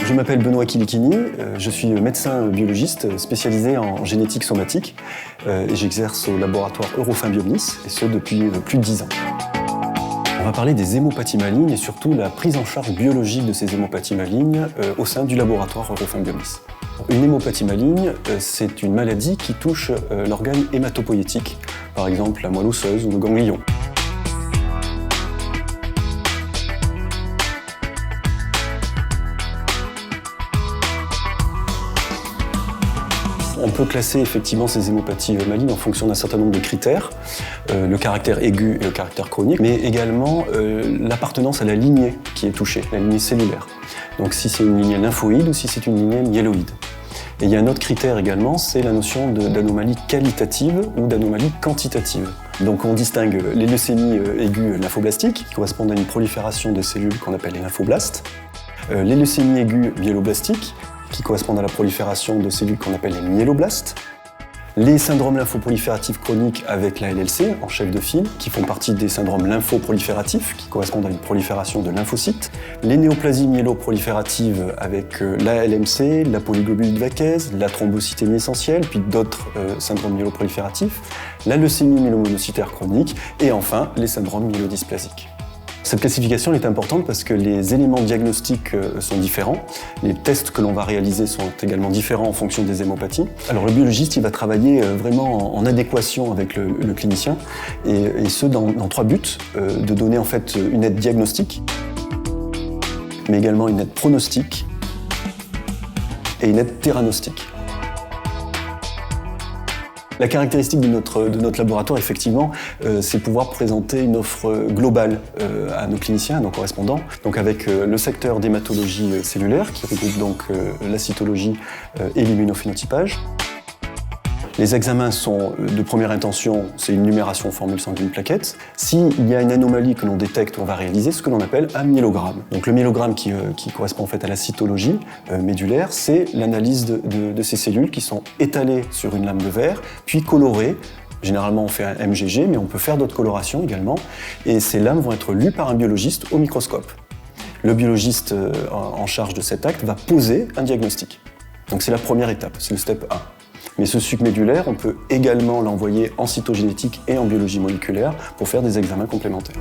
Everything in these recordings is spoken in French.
Je m'appelle Benoît Kilikini, je suis médecin biologiste spécialisé en génétique somatique et j'exerce au laboratoire Eurofin Biomis, et ce depuis plus de 10 ans. On va parler des hémopathies malignes et surtout la prise en charge biologique de ces hémopathies malignes au sein du laboratoire Eurofin Biomis. Une hémopathie maligne, c'est une maladie qui touche l'organe hématopoïétique, par exemple la moelle osseuse ou le ganglion. On peut classer effectivement ces hémopathies malignes en fonction d'un certain nombre de critères, le caractère aigu et le caractère chronique, mais également l'appartenance à la lignée qui est touchée, la lignée cellulaire. Donc si c'est une lignée lymphoïde ou si c'est une lignée myéloïde. Et il y a un autre critère également, c'est la notion d'anomalie qualitative ou d'anomalie quantitative. Donc on distingue les leucémies aiguës lymphoblastiques, qui correspondent à une prolifération de cellules qu'on appelle les lymphoblastes, les leucémies aiguës myéloblastiques, qui correspondent à la prolifération de cellules qu'on appelle les myéloblastes, les syndromes lymphoprolifératifs chroniques avec la LLC en chef de file, qui font partie des syndromes lymphoprolifératifs, qui correspondent à une prolifération de lymphocytes, les néoplasies myéloprolifératives avec la LMC, la polyglobulite vaqueuse, la thrombocytémie essentielle, puis d'autres syndromes myéloprolifératifs, la leucémie myélomonocytaire chronique, et enfin les syndromes myélodysplasiques. Cette classification est importante parce que les éléments diagnostiques sont différents. Les tests que l'on va réaliser sont également différents en fonction des hémopathies. Alors le biologiste, il va travailler vraiment en adéquation avec le clinicien et ce dans 3 buts. De donner en fait une aide diagnostique, mais également une aide pronostique et une aide théranostique. La caractéristique de notre laboratoire, effectivement, c'est pouvoir présenter une offre globale à nos cliniciens, à nos correspondants, donc avec le secteur d'hématologie cellulaire, qui regroupe donc la cytologie et l'immunophénotypage. Les examens sont de première intention, c'est une numération formule sanguine plaquette. S'il y a une anomalie que l'on détecte, on va réaliser ce que l'on appelle un myélogramme. Donc le myélogramme qui correspond en fait à la cytologie médulaire, c'est l'analyse de ces cellules qui sont étalées sur une lame de verre, puis colorées. Généralement on fait un MGG, mais on peut faire d'autres colorations également. Et ces lames vont être lues par un biologiste au microscope. Le biologiste en charge de cet acte va poser un diagnostic. Donc c'est la première étape, c'est le step 1. Mais ce suc médulaire, on peut également l'envoyer en cytogénétique et en biologie moléculaire pour faire des examens complémentaires.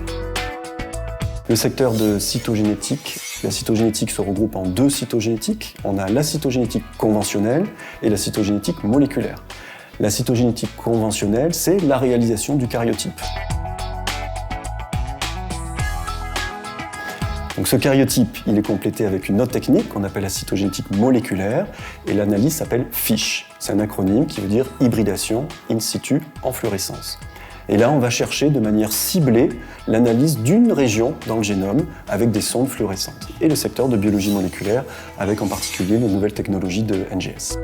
Le secteur de cytogénétique, la cytogénétique se regroupe en 2 cytogénétiques. On a la cytogénétique conventionnelle et la cytogénétique moléculaire. La cytogénétique conventionnelle, c'est la réalisation du karyotype. Donc ce karyotype, il est complété avec une autre technique qu'on appelle la cytogénétique moléculaire et l'analyse s'appelle FISH. C'est un acronyme qui veut dire hybridation in situ en fluorescence. Et là, on va chercher de manière ciblée l'analyse d'une région dans le génome avec des sondes fluorescentes. Et le secteur de biologie moléculaire avec en particulier les nouvelles technologies de NGS.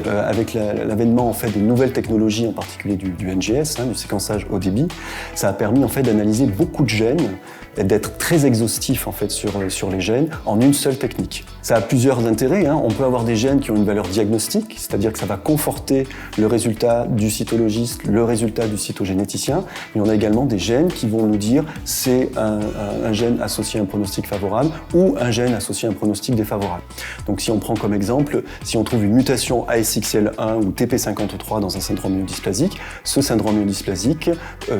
Avec l'avènement en fait, des nouvelles technologies, en particulier du NGS, du séquençage haut débit, ça a permis en fait, d'analyser beaucoup de gènes et d'être très exhaustif en fait, sur les gènes en une seule technique. Ça a plusieurs intérêts. On peut avoir des gènes qui ont une valeur diagnostique, c'est-à-dire que ça va conforter le résultat du cytologiste, le résultat du cytogénéticien. Et on a également des gènes qui vont nous dire c'est un gène associé à un pronostic favorable ou un gène associé à un pronostic défavorable. Donc si on prend comme exemple, si on trouve une mutation ASXL1 ou TP53 dans un syndrome myélodysplasique, ce syndrome myélodysplasique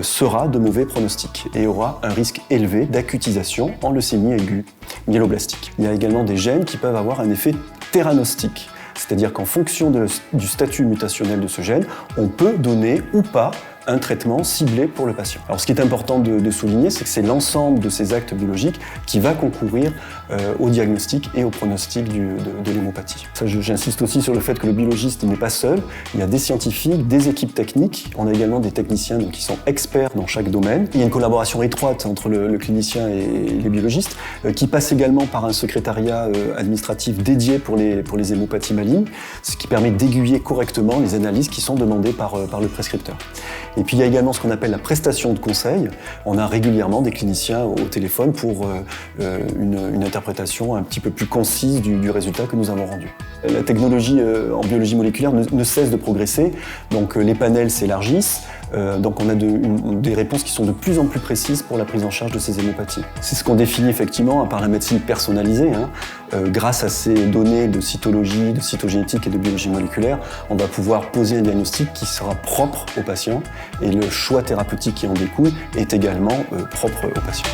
sera de mauvais pronostic et aura un risque élevé d'acutisation en leucémie aiguë myéloblastique. Il y a également des gènes qui peuvent avoir un effet théranostique, c'est-à-dire qu'en fonction du statut mutationnel de ce gène, on peut donner ou pas un traitement ciblé pour le patient. Alors ce qui est important de souligner, c'est que c'est l'ensemble de ces actes biologiques qui va concourir au diagnostic et au pronostic de l'hémopathie. J'insiste aussi sur le fait que le biologiste n'est pas seul, il y a des scientifiques, des équipes techniques, on a également des techniciens qui sont experts dans chaque domaine. Il y a une collaboration étroite entre le clinicien et les biologistes qui passe également par un secrétariat administratif dédié pour les hémopathies malignes, ce qui permet d'aiguiller correctement les analyses qui sont demandées par le prescripteur. Et puis il y a également ce qu'on appelle la prestation de conseil. On a régulièrement des cliniciens au téléphone pour une interprétation un petit peu plus concise du résultat que nous avons rendu. La technologie en biologie moléculaire ne cesse de progresser, donc les panels s'élargissent, donc on a des réponses qui sont de plus en plus précises pour la prise en charge de ces hémopathies. C'est ce qu'on définit effectivement par la médecine personnalisée. Grâce à ces données de cytologie, de cytogénétique et de biologie moléculaire, on va pouvoir poser un diagnostic qui sera propre au patient et le choix thérapeutique qui en découle est également propre au patient.